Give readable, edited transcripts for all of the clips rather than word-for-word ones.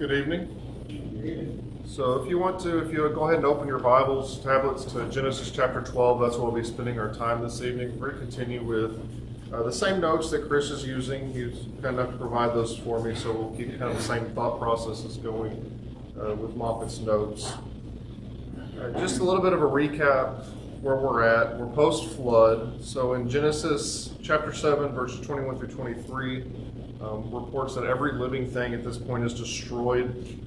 Good evening. So if you go ahead and open your Bibles, tablets to Genesis chapter 12, that's where we'll be spending our time this evening. We're going to continue with the same notes that Chris is using. He's kind enough to provide those for me, so we'll keep kind of the same thought processes going with Moffat's notes. Just a little bit of a recap where we're at. We're post-flood. So in Genesis chapter 7, verses 21 through 23, reports that every living thing at this point is destroyed.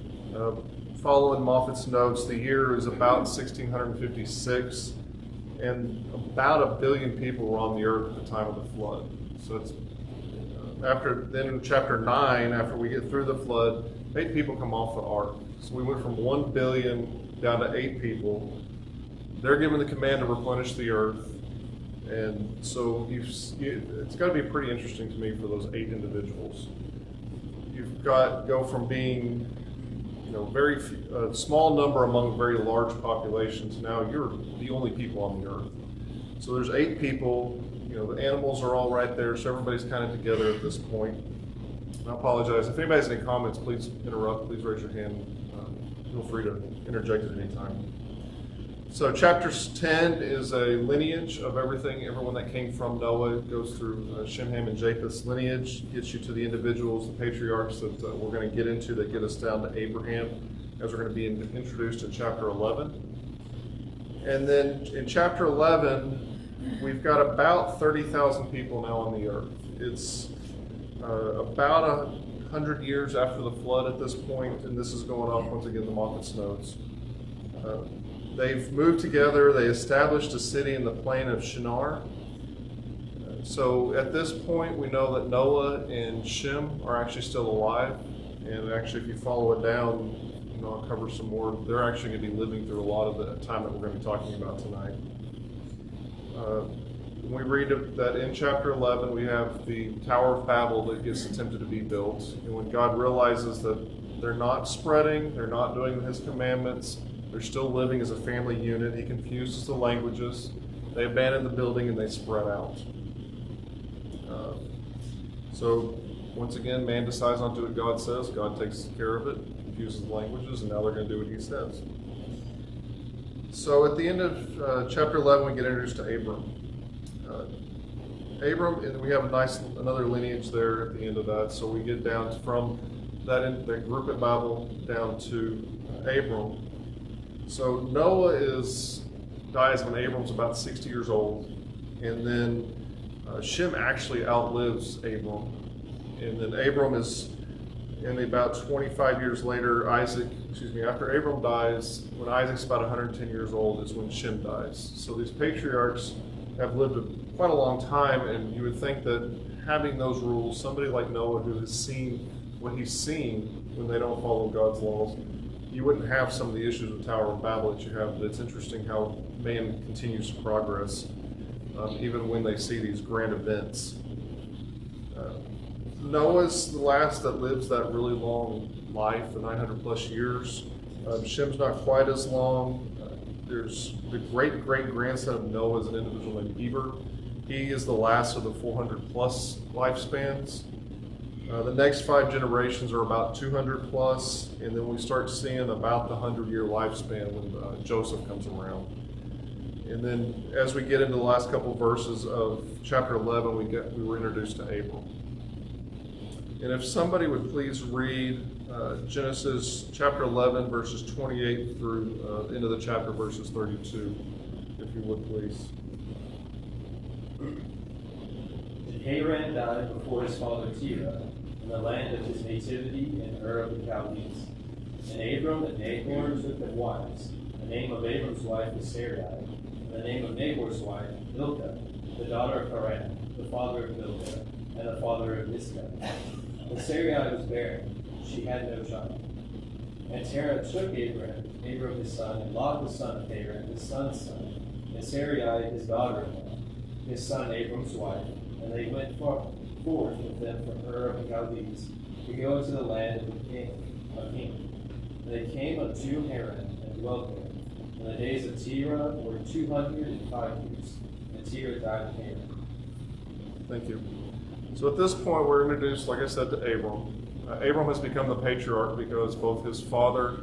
Following Moffat's notes, the year is about 1656, and about 1 billion people were on the earth at the time of the flood. So it's then in chapter 9, after we get through the flood, 8 people come off the ark. So we went from 1 billion down to 8 people. They're given the command to replenish the earth. And so it's got to be pretty interesting to me for those 8 individuals. You've go from being very small number among a very large population to now you're the only people on the earth. So there's 8 people. The animals are all right there, so everybody's kind of together at this point. And I apologize. If anybody has any comments, please interrupt. Please raise your hand. Feel free to interject at any time. So chapter 10 is a lineage of everyone that came from Noah. It goes through Shem, Ham, and Japheth's lineage, gets you to the individuals, the patriarchs that we're going to get into that get us down to Abraham, as we're going to be introduced in chapter 11. And then in chapter 11, we've got about 30,000 people now on the earth. It's about 100 years after the flood at this point, and this is going off once again the Moffat's notes. They've moved together. They established a city in the plain of Shinar. So at this point, we know that Noah and Shem are actually still alive. And actually, if you follow it down, I'll cover some more. They're actually going to be living through a lot of the time that we're going to be talking about tonight. We read that in chapter 11, we have the Tower of Babel that gets attempted to be built. And when God realizes that they're not spreading, they're not doing His commandments, they're still living as a family unit, He confuses the languages. They abandon the building and they spread out. So once again, man decides not to do what God says. God takes care of it, confuses the languages, and now they're going to do what He says. So at the end of chapter 11, we get introduced to Abram. Abram, and we have another lineage there at the end of that. So we get down from that group at Babel down to Abram. So Noah dies when Abram's about 60 years old, and then Shem actually outlives Abram, and then Abram is, and about 25 years later, after Abram dies, when Isaac's about 110 years old is when Shem dies. So these patriarchs have lived quite a long time, and you would think that having those rules, somebody like Noah who has seen what he's seen when they don't follow God's laws, you wouldn't have some of the issues with Tower of Babel that you have. But it's interesting how man continues to progress, even when they see these grand events. Noah's the last that lives that really long life, the 900 plus years. Shem's not quite as long. There's the great-great-grandson of Noah is an individual named Eber. He is the last of the 400 plus lifespans. The next 5 generations are about 200 plus, and then we start seeing about the 100-year lifespan when Joseph comes around. And then as we get into the last couple of verses of chapter 11, we were introduced to Abram. And if somebody would please read Genesis chapter 11, verses 28 through the end of the chapter, verses 32, if you would please. And Haran died before his father Terah, in the land of his nativity in Ur of the Chaldees. And Abram and Nahor took them wives. The name of Abram's wife was Sarai, and the name of Nahor's wife, Milcah, the daughter of Haran, the father of Milcah, and the father of Iscah. And Sarai was barren, she had no child. And Terah took Abram his son, and Lot the son of Haran, his son's son, and Sarai his daughter-in-law, his son Abram's wife, and they went forth with them from Ur of the Chaldees to go into the land of Canaan. And they came unto Haran and dwelt there. And the days of Terah were 205 years, and Terah died in Haran. Thank you. So at this point, we're introduced, like I said, to Abram. Abram has become the patriarch because both his father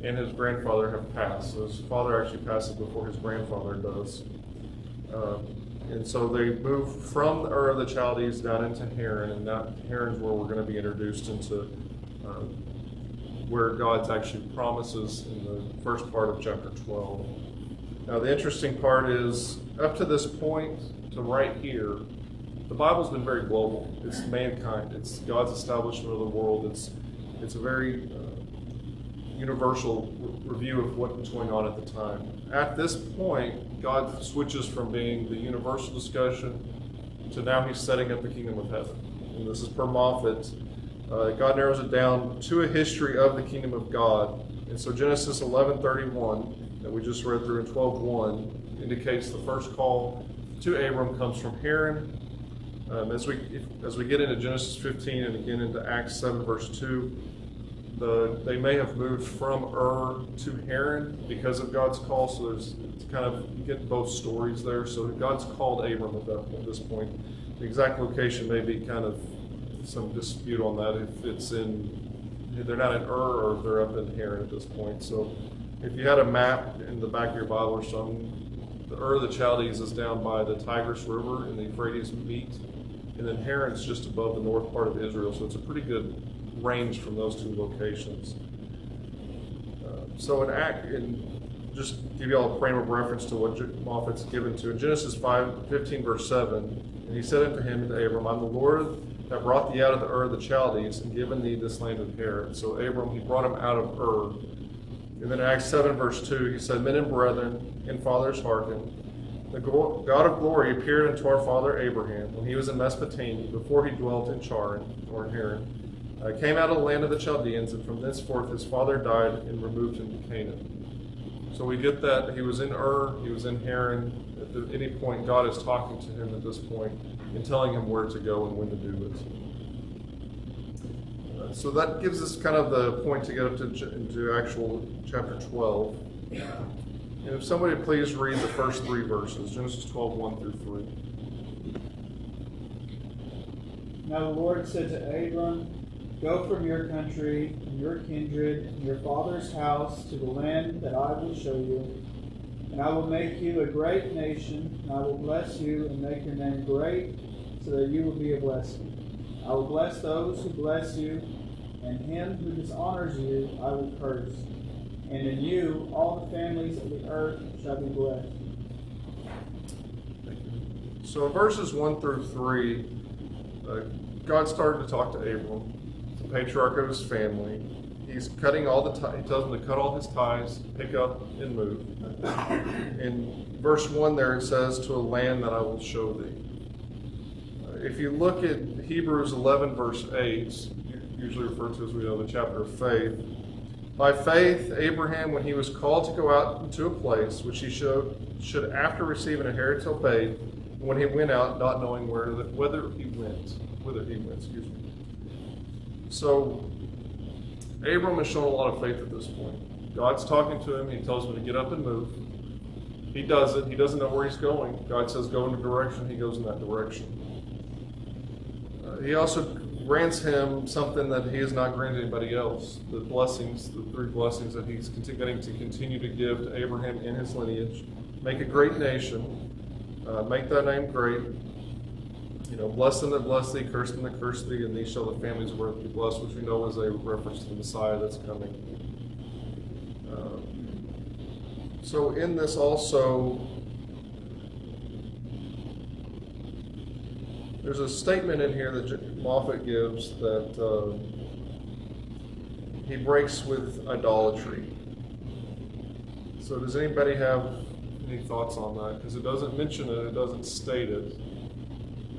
and his grandfather have passed. So his father actually passes before his grandfather does. And so they move from the Ur of the Chaldees down into Haran, and that Haran's where we're going to be introduced into where God's actually promises in the first part of chapter 12. Now the interesting part is, up to this point, to right here, the Bible's been very global. It's mankind. It's God's establishment of the world. It's a very universal review of what was going on at the time. At this point, God switches from being the universal discussion to now he's setting up the kingdom of heaven. And this is per Moffat. God narrows it down to a history of the kingdom of God. And so Genesis 11:31 that we just read through in 12:1 indicates the first call to Abram comes from Haran. As we get into Genesis 15 and again into Acts 7 verse 2, they may have moved from Ur to Haran because of God's call. So it's kind of, you get both stories there. So God's called Abram at this point. The exact location may be kind of some dispute on that, if it's they're not in Ur or if they're up in Haran at this point. So if you had a map in the back of your Bible or something, the Ur of the Chaldees is down by the Tigris River and the Euphrates meet, and then Haran's just above the north part of Israel. So it's a pretty good range from those two locations. So just give you all a frame of reference to what Moffat's given to. In Genesis 5:15 verse 7, and he said unto him, to Abram, I'm the Lord that brought thee out of the Ur of the Chaldees and given thee this land of Haran. So Abram, he brought him out of Ur. And then Acts 7 verse 2, he said, Men and brethren and fathers, hearken. The God of glory appeared unto our father Abraham when he was in Mesopotamia, before he dwelt in Charan, or in Haran. Came out of the land of the Chaldeans, and from thenceforth his father died and removed him to Canaan. So we get that he was in Ur, he was in Haran. At any point, God is talking to him at this point and telling him where to go and when to do it. So that gives us kind of the point to get up into actual chapter 12. And if somebody would please read the first three verses, Genesis 12:1 through 3. Now the Lord said to Abram, Go from your country, and your kindred, and your father's house, to the land that I will show you. And I will make you a great nation, and I will bless you and make your name great, so that you will be a blessing. I will bless those who bless you, and him who dishonors you I will curse. And in you all the families of the earth shall be blessed. So in verses 1 through 3, God started to talk to Abram, the patriarch of his family. He's cutting all the ties. He tells him to cut all his ties, pick up, and move. In verse 1 there it says, to a land that I will show thee. If you look at Hebrews 11 verse 8, usually referred to as we know the chapter of faith, by faith Abraham, when he was called to go out into a place which he should after receive an inheritance obey, when he went out not knowing whither he went. So Abram has shown a lot of faith at this point. God's talking to him. He tells him to get up and move. He does it. He doesn't know where he's going. God says go in a direction. He goes in that direction. He also grants him something that he has not granted anybody else. The blessings, the three blessings that he's getting to continue to give to Abraham in his lineage. Make a great nation. Make thy name great. Bless them that bless thee, curse them that curse thee, and these shall the families of the earth be blessed, which we know is a reference to the Messiah that's coming. So in this also, there's a statement in here that Moffat gives that he breaks with idolatry. So does anybody have any thoughts on that? Because it doesn't mention it, it doesn't state it.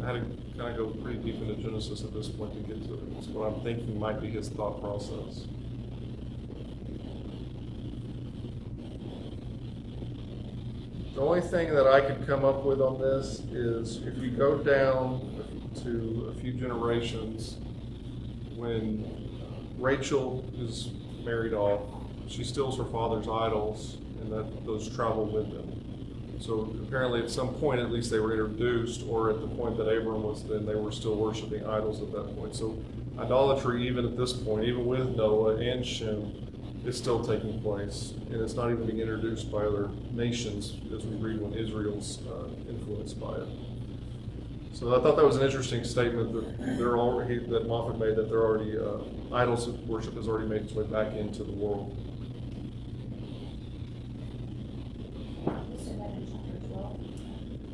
I had to kind of go pretty deep into Genesis at this point to get to it. It's what I'm thinking might be his thought process. The only thing that I could come up with on this is if you go down to a few generations, when Rachel is married off, she steals her father's idols, and that those travel with them. So apparently at some point at least they were introduced, or at the point that Abram was then, they were still worshiping idols at that point. So idolatry, even at this point, even with Noah and Shem, is still taking place, and it's not even being introduced by other nations, as we read when Israel's influenced by it. So I thought that was an interesting statement that Moffat made, that there already idols worship has already made its way back into the world.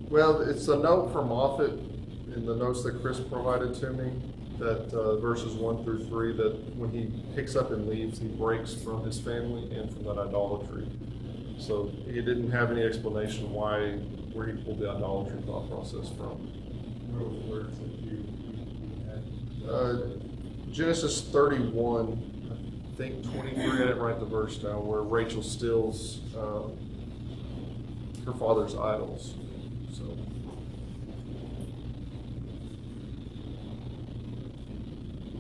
Well, it's a note from Moffat in the notes that Chris provided to me, that verses 1 through 3, that when he picks up and leaves, he breaks from his family and from that idolatry. So he didn't have any explanation where he pulled the idolatry thought process from. Genesis 31, I think 23, I didn't write the verse down, where Rachel steals her father's idols. So,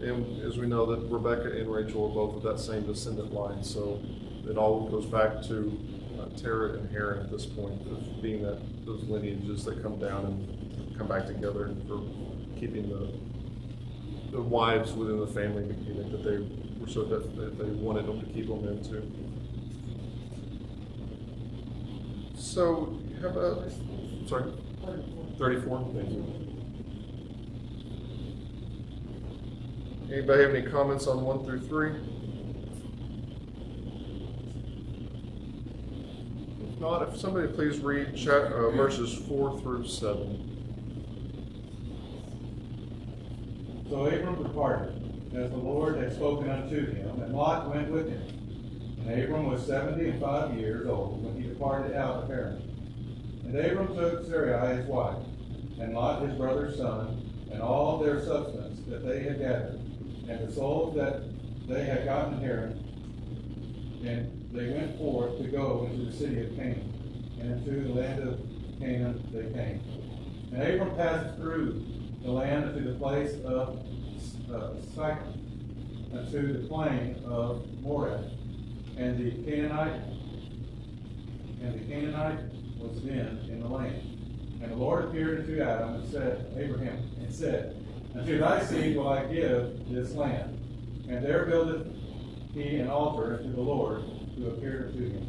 and as we know, that Rebecca and Rachel are both of that same descendant line, so it all goes back to Terah and Haran at this point, of being those lineages that come down and come back together, and for keeping the wives within the family unit that they were so that they wanted them to keep them into. So, how about, sorry, 34? Thank you. Anybody have any comments on 1 through 3? If not, if somebody please read verses 4 through 7. So Abram departed, as the Lord had spoken unto him, and Lot went with him. And Abram was 75 years old when he departed out of Haran. And Abram took Sarai his wife, and Lot his brother's son, and all their substance that they had gathered, and the souls that they had gotten in Haran. And they went forth to go into the city of Canaan, and into the land of Canaan they came. And Abram passed through the land unto the place of Sycham, unto the plain of Moreh, and the Canaanite was then in the land. And the Lord appeared unto Abraham and said, Unto thy seed will I give this land. And there buildeth he an altar unto the Lord who appeared unto him.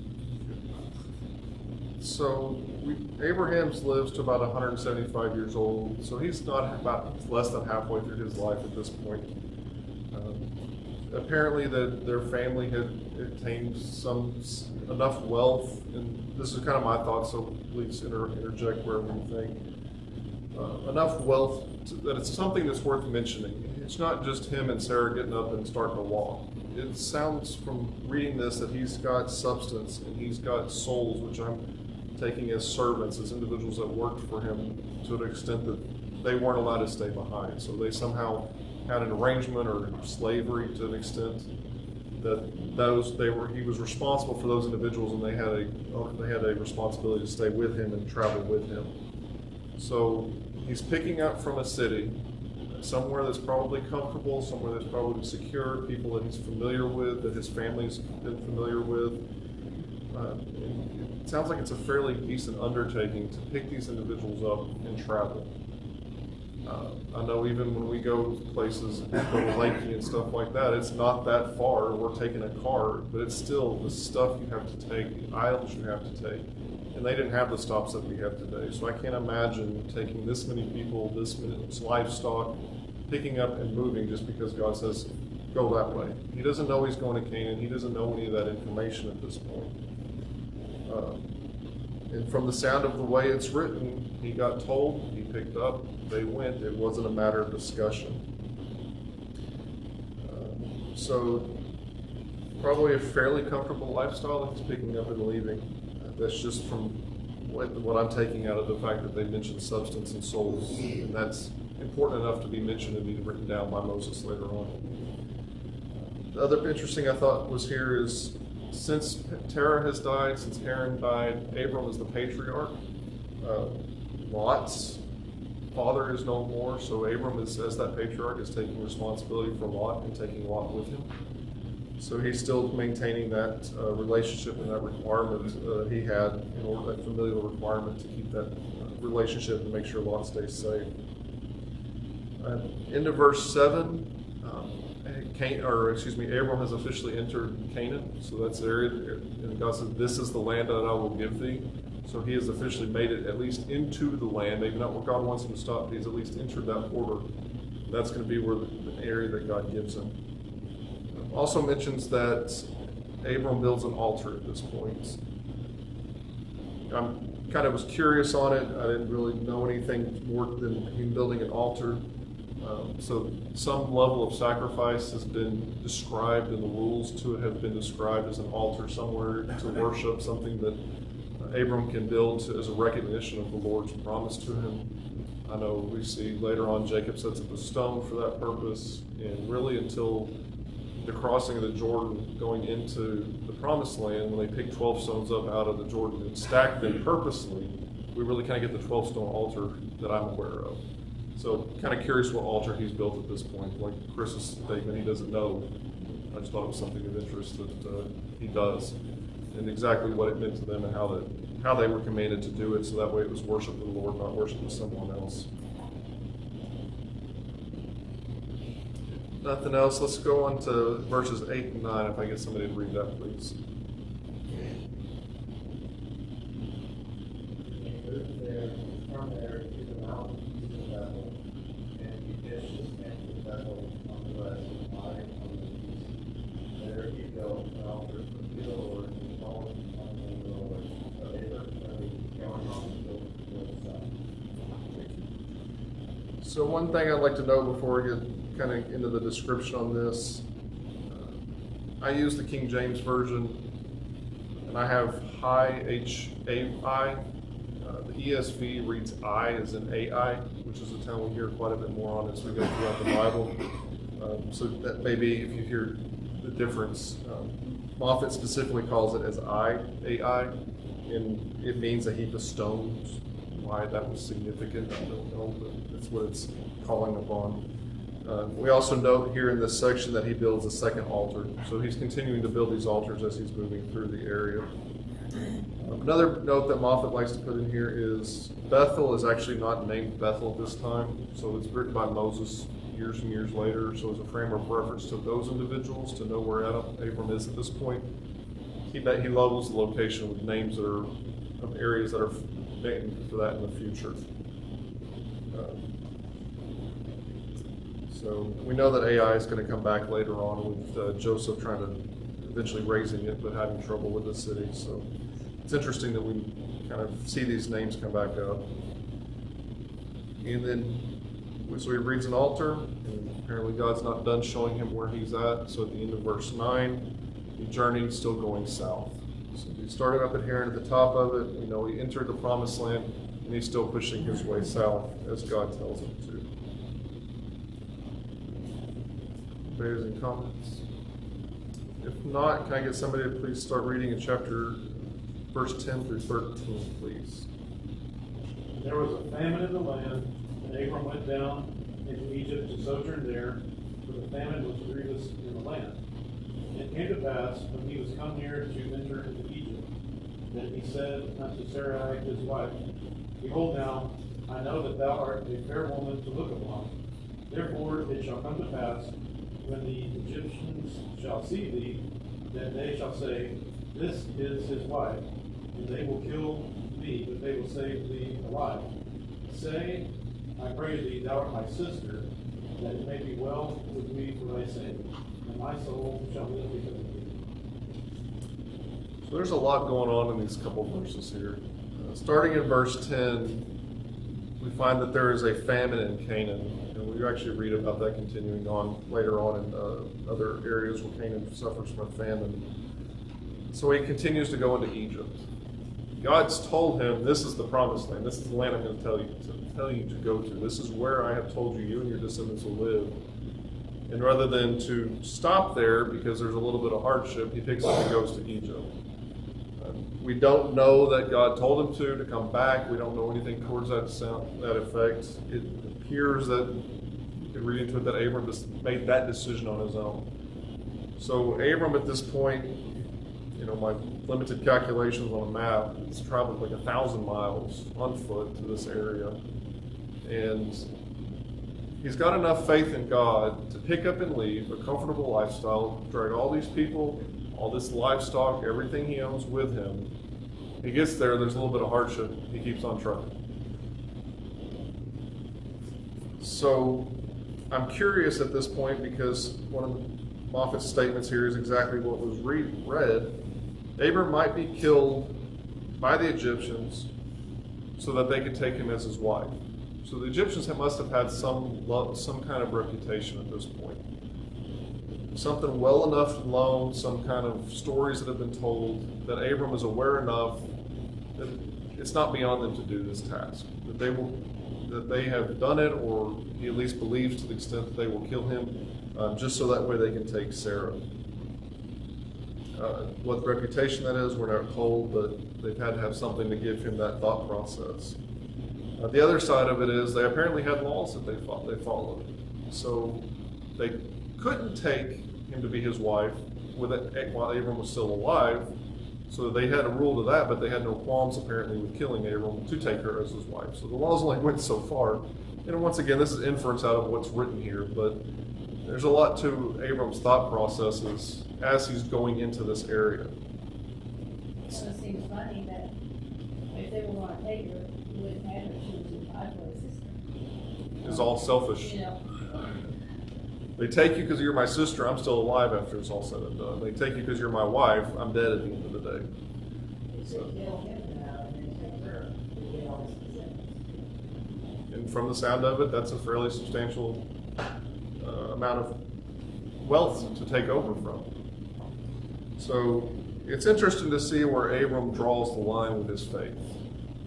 So Abraham's lives to about 175 years old, so he's not about less than halfway through his life at this point. Apparently their family had attained enough wealth, and this is kind of my thoughts, so please interject wherever you think. Enough wealth that it's something that's worth mentioning. It's not just him and Sarah getting up and starting to walk. It sounds from reading this that he's got substance and he's got souls, which I'm taking as servants, as individuals that worked for him to an extent that they weren't allowed to stay behind. So they somehow had an arrangement or slavery to an extent that he was responsible for those individuals, and they had a responsibility to stay with him and travel with him. So he's picking up from a city, somewhere that's probably comfortable, somewhere that's probably secure, people that he's familiar with, that his family's been familiar with. It sounds like it's a fairly decent undertaking to pick these individuals up and travel. I know even when we go places, go to Lakey and stuff like that, it's not that far. We're taking a car, but it's still the stuff you have to take, the idols you have to take. And they didn't have the stops that we have today. So I can't imagine taking this many people, this many livestock, picking up and moving just because God says, go that way. He doesn't know he's going to Canaan. He doesn't know any of that information at this point. And from the sound of the way it's written, he got told, he picked up, they went. It wasn't a matter of discussion. So probably a fairly comfortable lifestyle that he's picking up and leaving. That's just from what I'm taking out of the fact that they mentioned substance and souls, and that's important enough to be mentioned and be written down by Moses later on. The other interesting I thought was here is, since Terah has died, since Haran died, Abram is the patriarch. Lot's father is no more, so Abram, as that patriarch, is taking responsibility for Lot and taking Lot with him. So he's still maintaining that relationship and that requirement he had, in order, that familial requirement to keep that relationship and make sure Lot stays safe. Into verse 7, Abram has officially entered Canaan, so that's the area, and God says, "This is the land that I will give thee." So he has officially made it at least into the land, maybe not where God wants him to stop, but he's at least entered that border. That's going to be where the area that God gives him. Also mentions that Abram builds an altar at this point. I'm kind of was curious on it. I didn't really know anything more than him building an altar. So some level of sacrifice has been described, and the rules to it have been described as an altar somewhere to worship, something that Abram can build as a recognition of the Lord's promise to him. I know we see later on Jacob sets up a stone for that purpose, and really until the crossing of the Jordan going into the promised land, when they picked 12 stones up out of the Jordan and stacked them purposely, we really kind of get the 12-stone altar that I'm aware of. So kind of curious what altar he's built at this point. Like Chris's statement, he doesn't know. I just thought it was something of interest that he does, and exactly what it meant to them and how they were commanded to do it, so that way it was worship of the Lord, not worship of someone else. Nothing else. Let's go on to verses 8 and 9. If I get somebody to read that, please. From there to the mountain east of Bethel, and he pitched his tent in Bethel on the west and Ai on the east. There he built an altar to the Lord and called on the name of the Lord. So Abram going on to build the sun. So one thing I'd like to know before we get kind of into the description on this, I use the King James Version, and I have Hi, H-A-I. The ESV reads I as in AI, which is a term we hear quite a bit more on as we go throughout the Bible. So that maybe if you hear the difference, Moffat specifically calls it as AI, and it means a heap of stones. Why that was significant, I don't know, but that's what it's calling upon. We also note here in this section that he builds a second altar. So he's continuing to build these altars as he's moving through the area. Another note that Moffat likes to put in here is Bethel is actually not named Bethel at this time. So it's written by Moses years and years later. So as a frame of reference to those individuals to know where Abram is at this point, he labels the location with names that are of areas that are named for that in the future. So we know that AI is going to come back later on with Joseph trying to eventually raising it, but having trouble with the city. So it's interesting that we kind of see these names come back up. And then, so he reads an altar, and apparently God's not done showing him where he's at. So at the end of verse 9, he journeyed still going south. So he started up at Haran at the top of it. You know, he entered the promised land, and he's still pushing his way south as God tells him to. Bears and comments? If not, can I get somebody to please start reading in verse 10 through 13, please? There was a famine in the land, and Abram went down into Egypt to sojourn there, for the famine was grievous in the land. And it came to pass, when he was come near to enter into Egypt, that he said unto Sarai his wife, Behold now, I know that thou art a fair woman to look upon. Therefore it shall come to pass, when the Egyptians shall see thee, that they shall say, This is his wife, and they will kill thee, but they will save thee alive. Say, I pray thee, thou art my sister, that it may be well with me for thy sake, and my soul shall live because of thee. So there's a lot going on in these couple verses here. Starting in verse 10, we find that there is a famine in Canaan. And we actually read about that continuing on later on in other areas where Canaan suffers from a famine. So he continues to go into Egypt. God's told him, this is the promised land. This is the land I'm going to tell you to go to. This is where I have told you, you and your descendants will live. And rather than to stop there because there's a little bit of hardship, he picks up and goes to Egypt. We don't know that God told him to come back. We don't know anything towards that effect. It appears that you can read into it that Abram just made that decision on his own. So Abram at this point, you know, my limited calculations on a map, it's traveled like 1,000 miles on foot to this area. And he's got enough faith in God to pick up and leave a comfortable lifestyle, drag all these people, all this livestock, everything he owns with him. He gets there, there's a little bit of hardship, he keeps on trucking. So I'm curious at this point, because one of Moffat's statements here is exactly what was read. Abram might be killed by the Egyptians so that they could take him as his wife. So the Egyptians must have had some kind of reputation at this point. Something well enough known, some kind of stories that have been told, that Abram is aware enough that it's not beyond them to do this task. That they have done it, or he at least believes to the extent that they will kill him, just so that way they can take Sarah. What reputation that is, we're not told, but they've had to have something to give him that thought process. The other side of it is they apparently had laws that they followed. So they couldn't take him to be his wife while Abram was still alive. So they had a rule to that, but they had no qualms apparently with killing Abram to take her as his wife. So the laws only went so far. And once again, this is inference out of what's written here, but there's a lot to Abram's thought processes as he's going into this area. It seems funny that if they were going to take her, you wouldn't have her. She was your father's sister. It's all selfish. You know. They take you because you're my sister, I'm still alive after it's all said and done. They take you because you're my wife, I'm dead at the end of the day. So kill him now and then take her to get all his possessions. And from the sound of it, that's a fairly substantial amount of wealth to take over from. So it's interesting to see where Abram draws the line with his faith.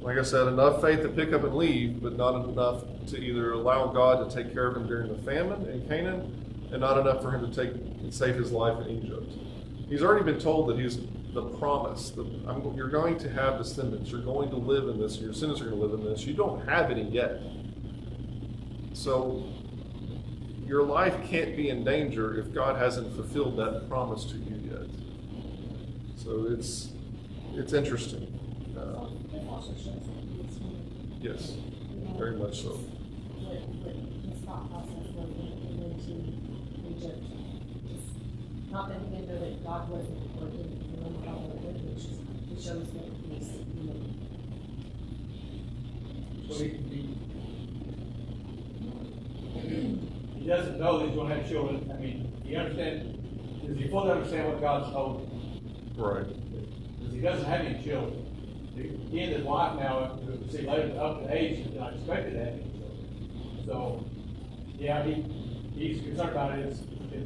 Like I said, enough faith to pick up and leave, but not enough to either allow God to take care of him during the famine in Canaan, and not enough for him to take and save his life in Egypt. He's already been told that he's the promise, that you're going to have descendants, you're going to live in this, your descendants are going to live in this. You don't have any yet. So your life can't be in danger if God hasn't fulfilled that promise to you yet. So it's interesting. It also shows that he was human. Yes, You know, very much so. What his thought process was when he went to Egypt. It's not that he didn't know that God wasn't, or didn't remember God wasn't with him, it's just, it shows that he's human. So he doesn't know that he's going to have children. I mean, does he fully understand what God's told him? Right. Because he doesn't have any children. He and his wife now, see, later up to age, he's not expected to have any children. So, yeah, he's concerned about his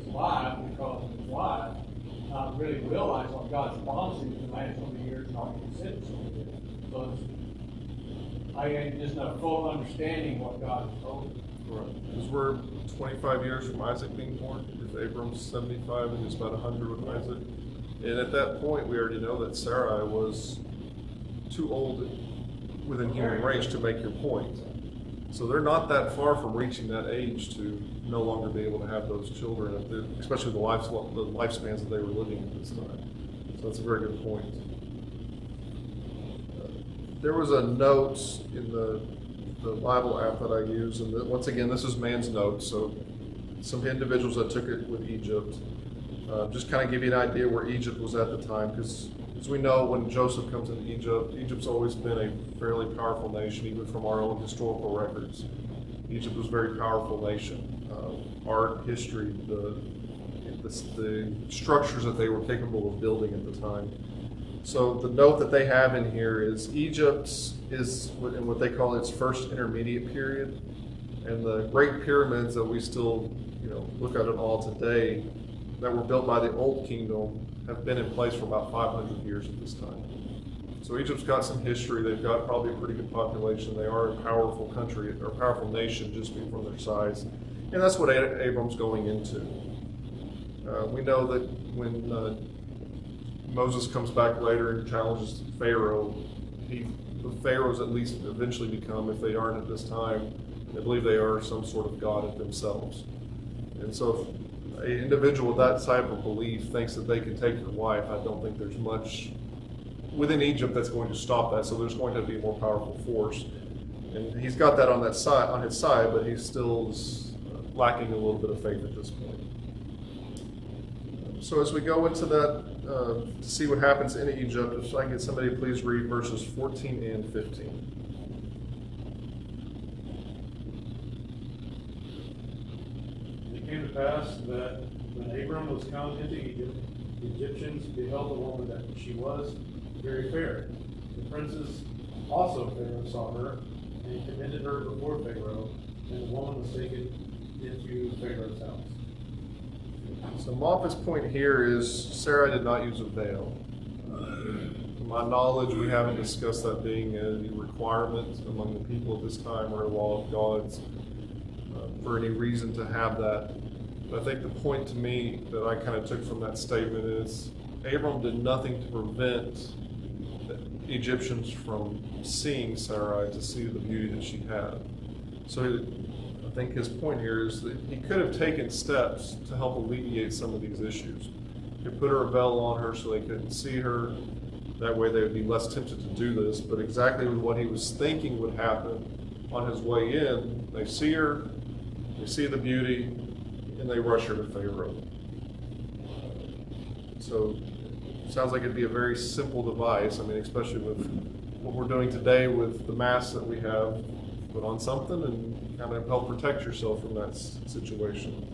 life, because his wife not really realize what God's promising in the last 20 years, not considered so good. So I ain't just not full understanding what God has told him. Right. Because we're 25 years from Isaac being born. If Abram's 75 and he's about 100 with Isaac. And at that point, we already know that Sarai was too old within human range to make your point. So they're not that far from reaching that age to no longer be able to have those children, especially the lifespans that they were living at this time. So that's a very good point. There was a note in the Bible app that I use, and once again, this is man's notes, so some individuals that took it with Egypt. Just kind of give you an idea where Egypt was at the time, because as we know, when Joseph comes into Egypt, Egypt's always been a fairly powerful nation, even from our own historical records. Egypt was a very powerful nation. Art, history, the structures that they were capable of building at the time. So the note that they have in here is Egypt is in what they call its first intermediate period, and the Great Pyramids that we still, look at it all today, that were built by the Old Kingdom, have been in place for about 500 years at this time. So Egypt's got some history. They've got probably a pretty good population. They are a powerful country, or a powerful nation, just from their size. And that's what Abram's going into. We know that when Moses comes back later and challenges Pharaoh, the Pharaohs at least eventually become, if they aren't at this time, I believe they are some sort of god of themselves. And so if an individual with that type of belief thinks that they can take your wife, I don't think there's much within Egypt that's going to stop that. So there's going to be a more powerful force. And he's got that on his side, but he still is lacking a little bit of faith at this point. So as we go into that, to see what happens in Egypt, if I can get somebody to please read verses 14 and 15. It came to pass that when Abram was come into Egypt, the Egyptians beheld the woman that she was very fair. The princes also Pharaoh saw her, and commended her before Pharaoh, and the woman was taken into Pharaoh's house. So Moffat's point here is Sarai did not use a veil. To my knowledge, we haven't discussed that being a requirement among the people at this time or a law of God's for any reason to have that. But I think the point to me that I kind of took from that statement is Abram did nothing to prevent the Egyptians from seeing Sarai, to see the beauty that she had. So I think his point here is that he could have taken steps to help alleviate some of these issues. He could put a veil on her so they couldn't see her. That way they would be less tempted to do this. But exactly what he was thinking would happen on his way in, they see her, they see the beauty, and they rush her to Pharaoh. So it sounds like it'd be a very simple device. I mean, especially with what we're doing today with the mask that we have, put on something and kind of help protect yourself from that situation.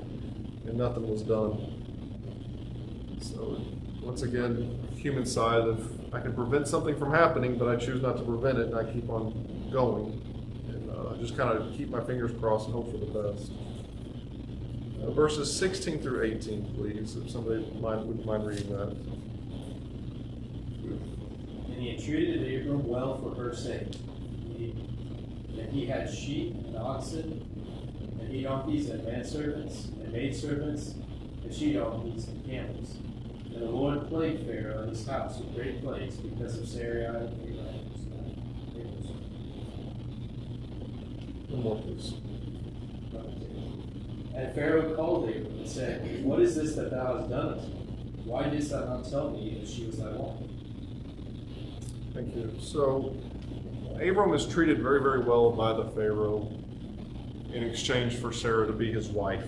And nothing was done. So once again, human side of I can prevent something from happening, but I choose not to prevent it, and I keep on going. And I just kind of keep my fingers crossed and hope for the best. Verses 16 through 18, please, if somebody wouldn't mind reading that. And he entreated Abram well for her sake. And he had sheep and oxen, and he donkeys and manservants, and maidservants, and she donkeys and camels. And the Lord plagued Pharaoh and his house with great plagues because of Sarai and Abram's One more, please. And Pharaoh called Abram and said, What is this that thou hast done unto me? Why didst thou not tell me that she was thy wife? Thank you. So Abram is treated very, very well by the Pharaoh in exchange for Sarah to be his wife.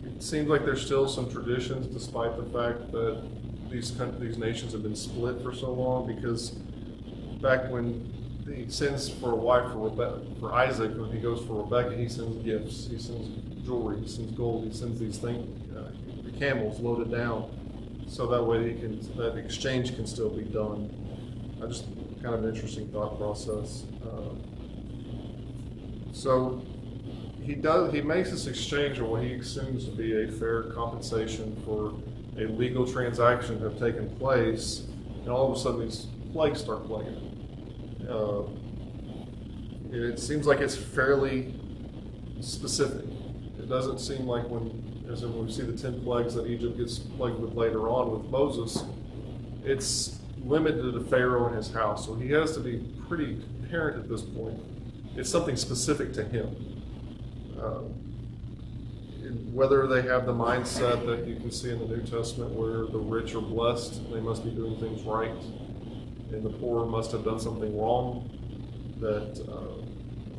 It seems like there's still some traditions, despite the fact that these nations have been split for so long, because back when he sends for a wife for Isaac, when he goes for Rebecca, he sends gifts, he sends jewelry, he sends gold, he sends these things, the camels loaded down, so that way that exchange can still be done. Just kind of an interesting thought process. So he makes this exchange of what he assumes to be a fair compensation for a legal transaction to have taken place, and all of a sudden these plagues start plaguing. It seems like it's fairly specific. It doesn't seem like when we see the 10 plagues that Egypt gets plagued with later on with Moses, it's limited to Pharaoh and his house. So he has to be pretty apparent at this point. It's something specific to him. Whether they have the mindset that you can see in the New Testament where the rich are blessed, they must be doing things right, and the poor must have done something wrong, that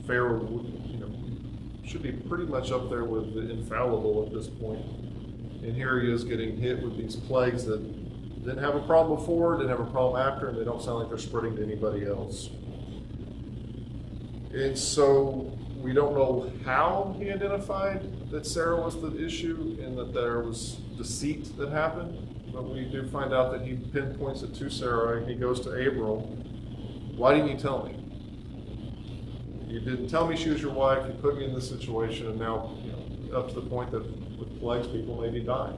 Pharaoh should be pretty much up there with the infallible at this point. And here he is getting hit with these plagues that didn't have a problem before, didn't have a problem after, and they don't sound like they're spreading to anybody else. And so we don't know how he identified that Sarah was the issue and that there was deceit that happened, but we do find out that he pinpoints it to Sarah. He goes to Abram. Why didn't you tell me? You didn't tell me she was your wife. You put me in this situation, and now up to the point that with plagues, people may be dying.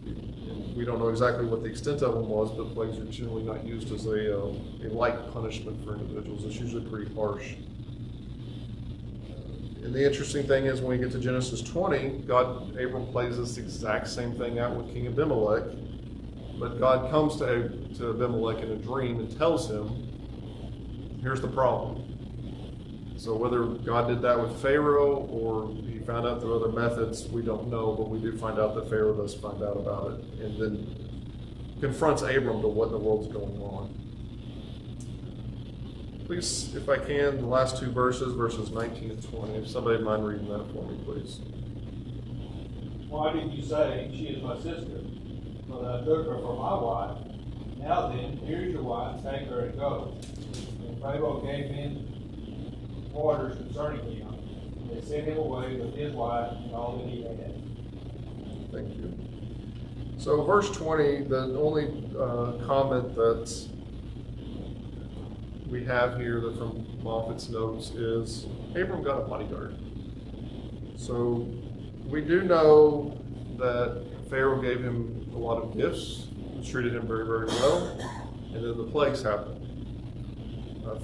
And we don't know exactly what the extent of them was, but plagues are generally not used as a light punishment for individuals. It's usually pretty harsh. And the interesting thing is when we get to Genesis 20, Abram plays this exact same thing out with King Abimelech, but God comes to Abimelech in a dream and tells him, here's the problem. So whether God did that with Pharaoh or he found out through other methods, we don't know, but we do find out that Pharaoh does find out about it and then confronts Abram to what in the world's going on. Please, if I can, the last two verses, verses 19 and 20. If somebody mind reading that for me, please. Why did you say, she is my sister? But I took her for my wife. Now then, here's your wife, take her and go. And Pharaoh gave him orders concerning him. They sent him away with his wife and all that he had. Thank you. So verse 20, the only comment that we have here that from Moffat's notes is Abram got a bodyguard. So we do know that Pharaoh gave him a lot of gifts, treated him very, very well, and then the plagues happened.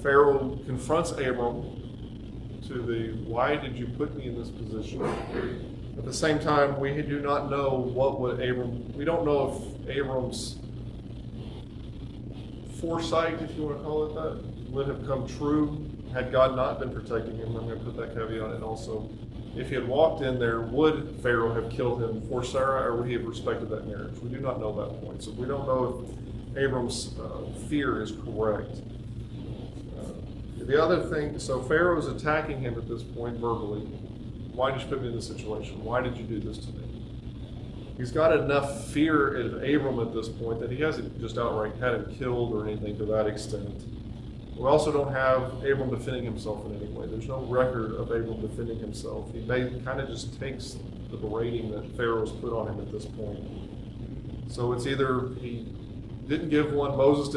Pharaoh confronts Abram to the, why did you put me in this position? At the same time, we do not know what would we don't know if Abram's foresight, if you want to call it that, would have come true had God not been protecting him. I'm going to put that caveat in also. If he had walked in there, would Pharaoh have killed him for Sarah, or would he have respected that marriage? We do not know that point. So we don't know if Abram's fear is correct. The other thing, so Pharaoh is attacking him at this point verbally. Why did you put me in this situation? Why did you do this to me? He's got enough fear of Abram at this point that he hasn't just outright had him killed or anything to that extent. We also don't have Abram defending himself in any way. There's no record of Abram defending himself. He kind of just takes the berating that Pharaoh's put on him at this point. So it's either he didn't give one, Moses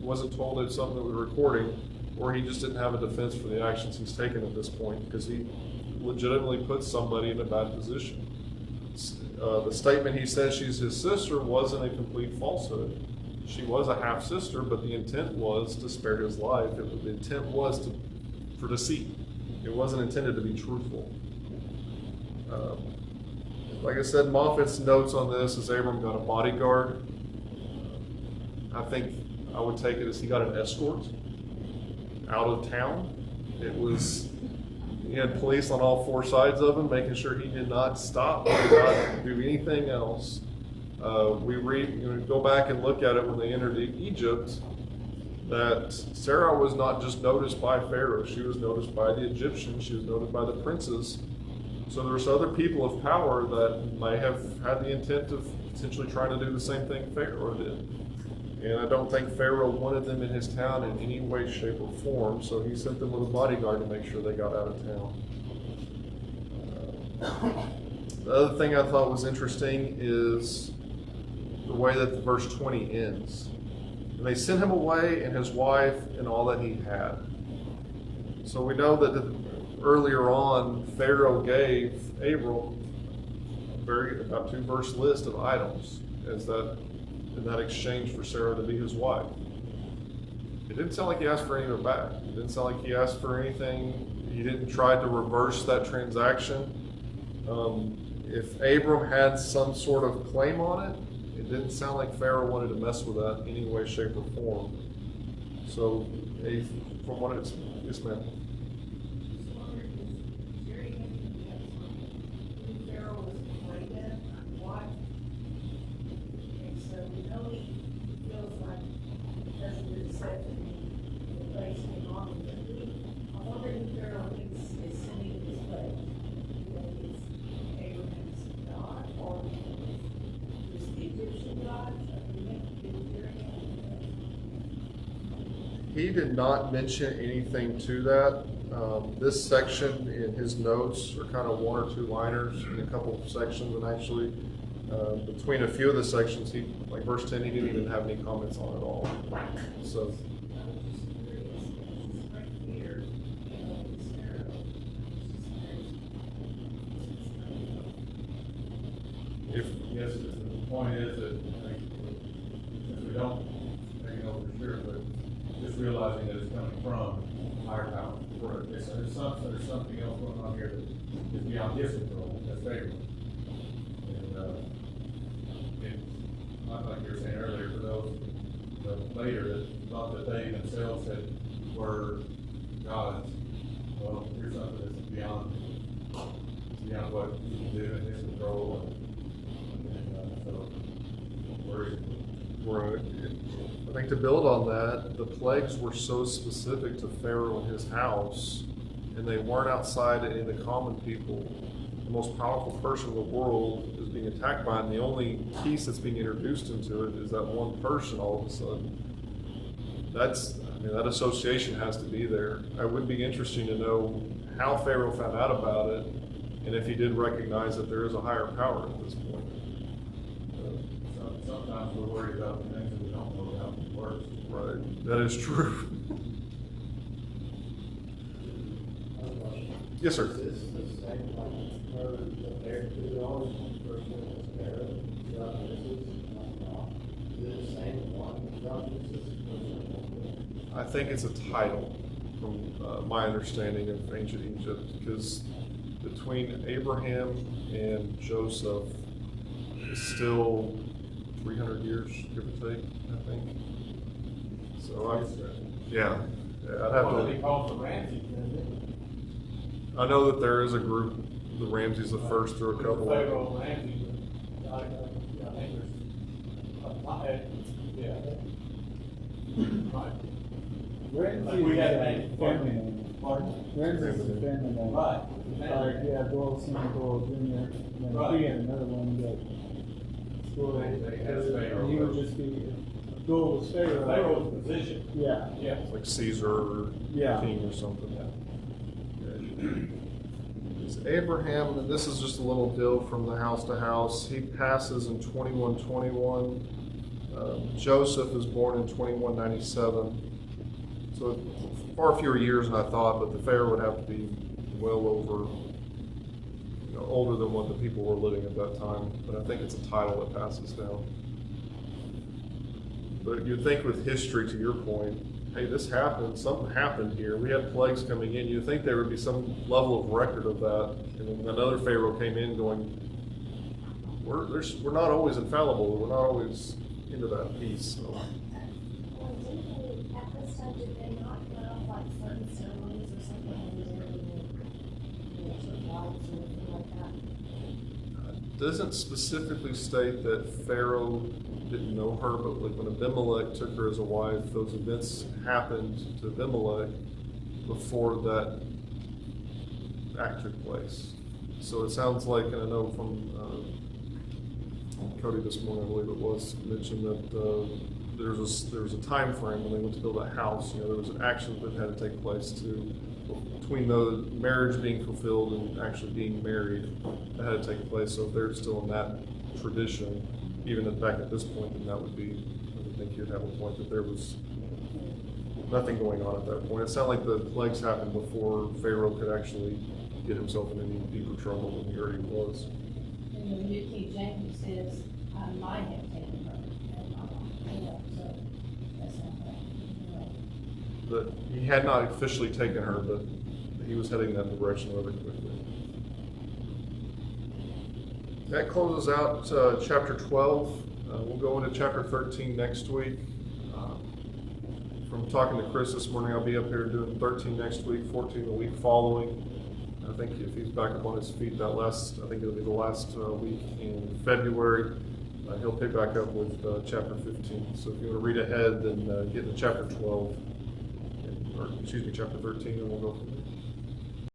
wasn't told it's something that we're recording, or he just didn't have a defense for the actions he's taken at this point because he legitimately put somebody in a bad position. The statement he says she's his sister wasn't a complete falsehood. She was a half-sister, but the intent was to spare his life. The intent was for deceit. It wasn't intended to be truthful. Like I said, Moffat's notes on this is Abram got a bodyguard. I think I would take it as he got an escort out of town. He had police on all four sides of him, making sure he did not stop, did not do anything else. We go back and look at it when they entered Egypt, that Sarah was not just noticed by Pharaoh, she was noticed by the Egyptians, she was noticed by the princes. So there's other people of power that may have had the intent of potentially trying to do the same thing Pharaoh did. And I don't think Pharaoh wanted them in his town in any way, shape, or form, so he sent them with a bodyguard to make sure they got out of town. The other thing I thought was interesting is the way that the verse 20 ends. And they sent him away and his wife and all that he had. So we know that earlier on, Pharaoh gave Abram about 2-verse list of items in that exchange for Sarah to be his wife. It didn't sound like he asked for any of it back. It didn't sound like he asked for anything. He didn't try to reverse that transaction. If Abram had some sort of claim on it, it didn't sound like Pharaoh wanted to mess with that in any way, shape, or form. So, from what it's, yes, ma'am. He did not mention anything to that. This section in his notes are kind of 1 or 2 liners in a couple of sections, and actually between a few of the sections, like verse 10, he didn't even have any comments on at all. So. Yes, the point is that since we don't know for sure, but just realizing that it's coming from higher power. Correct. There's something else going on here that is beyond his control. That's favorable. And like you were saying earlier, for those later that thought that they themselves were gods, well, here's something that's beyond what he can do in his control. So, worries. Right. I think to build on that, the plagues were so specific to Pharaoh and his house, and they weren't outside any of the common people. The most powerful person in the world is being attacked by, and the only piece that's being introduced into it is that one person all of a sudden. That association has to be there. It would be interesting to know how Pharaoh found out about it, and if he did recognize that there is a higher power at this point. Sometimes we're worried about the things that we don't know about the worst. Right, that is true. Yes, sir. Is this the same like her, the bear, the only person was Pharaoh, John Genesis, is it the same one, John Genesis? I think it's a title from my understanding of ancient Egypt, because between Abraham and Joseph is still 300 years, give or take, I think. So I'd have What to. he calls the Ramses, isn't I know that there is a group, the Ramses the first through a it? couple. Pharaoh Ramses, I think there's, right. Ramses Like we had is a names. family name. Pardon? Ramses is a family name. Right. Doyle Senior, Doyle Junior, and then Right. he had another one that Doyle, They had Pharaoh and he would first. just be, Doyle was Pharaoh. Pharaoh's position. Yeah, Yeah. Like Caesar or Yeah. King or something. It's Abraham, and this is just a little deal from the house to house. He passes in 2121. Joseph is born in 2197. So far fewer years than I thought, but the Pharaoh would have to be well over, older than what the people were living at that time. But I think it's a title that passes down. But you'd think with history, to your point, hey, this happened, something happened here. We had plagues coming in. You'd think there would be some level of record of that. And then another Pharaoh came in going, we're not always infallible. We're not always into that piece. So. Well, didn't they, at this time, did they not have like certain ceremonies or something when they were certain rites or anything like that? It doesn't specifically state that Pharaoh didn't know her, but like when Abimelech took her as a wife, those events happened to Abimelech before that act took place. So it sounds like, and I know from Cody this morning, I believe it was, mentioned that there was a time frame when they went to build that house. There was an action that had to take place between the marriage being fulfilled and actually being married. That had to take place. So if they're still in that tradition, even back at this point, then that would be, I would think you'd have a point that there was nothing going on at that point. It sounded like the plagues happened before Pharaoh could actually get himself in any deeper trouble than he already was. And the New King James says, I might have taken her, and my mom, so that's not right. But he had not officially taken her, but he was heading that direction rather quickly. That closes out chapter 12. We'll go into chapter 13 next week. From talking to Chris this morning, I'll be up here doing 13 next week, 14 the week following. I think if he's back up on his feet I think it'll be the last week in February. He'll pick back up with chapter 15. So if you want to read ahead, then get into chapter 12, chapter 13, and we'll go from there.